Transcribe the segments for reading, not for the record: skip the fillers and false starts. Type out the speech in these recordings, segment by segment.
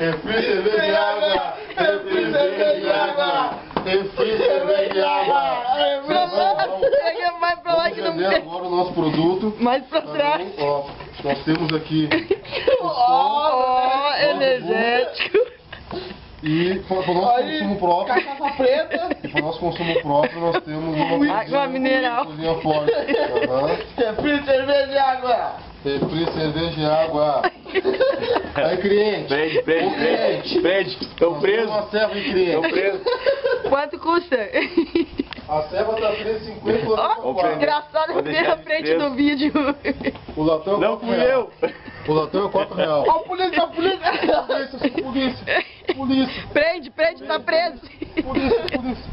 Refri, cerveja e água. Refri, cerveja e água. Refri, cerveja e água. Chega mais pra lá que não vender agora o nosso produto. Mais pra trás. Ó, nós temos aqui energético. e para o nosso consumo próprio. Cachaça preta. E para o nosso consumo próprio nós temos uma Água mineral. cozinha forte. Refri, cerveja e água. Refri, cerveja e água. Aí, cliente. Prende. Estão presos. Uma serva aí, cliente. Estão presos. Quanto custa? A serva tá 3,50 Ó, que engraçado ver a frente do vídeo. O latão é Não R$4. fui eu. O latão é R$4. Ó, a polícia. Polícia. Prende, tá preso. Polícia.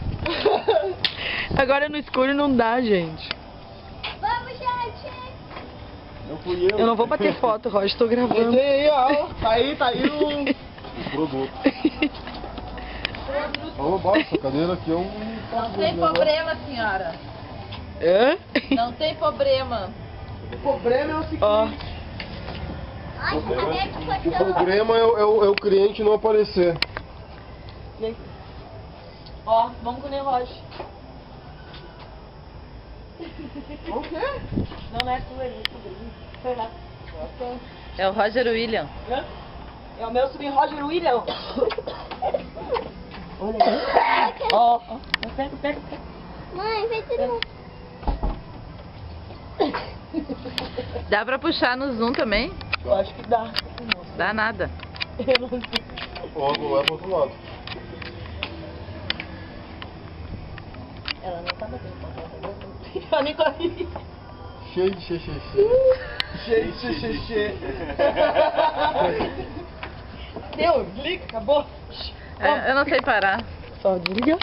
Agora no escuro não dá, gente. Vamos, gente! Não fui eu. Eu não vou bater foto, Roger, tô gravando. Tem aí, ó. Tá aí o... Produto. Ô, bota, essa cadeira aqui é um... Não tem problema, senhora. Hã? Não tem problema. O problema é o seguinte. Ó, Ai, cadê que O foi problema é o cliente não aparecer. Ó, vamos com o Roger. O quê? Não é tu, ele. É o Roger William. É o meu sobrinho Roger William. Ó, pega. Mãe, vem de novo. Dá pra puxar no zoom também? Eu acho que dá. Dá nada. Eu não sei. Ó, não é pro outro lado. Ela não tá batendo. Eu nem corri. Cheio de xixi. Cheio. Deu, desliga, acabou. Eu não sei parar. só desligar.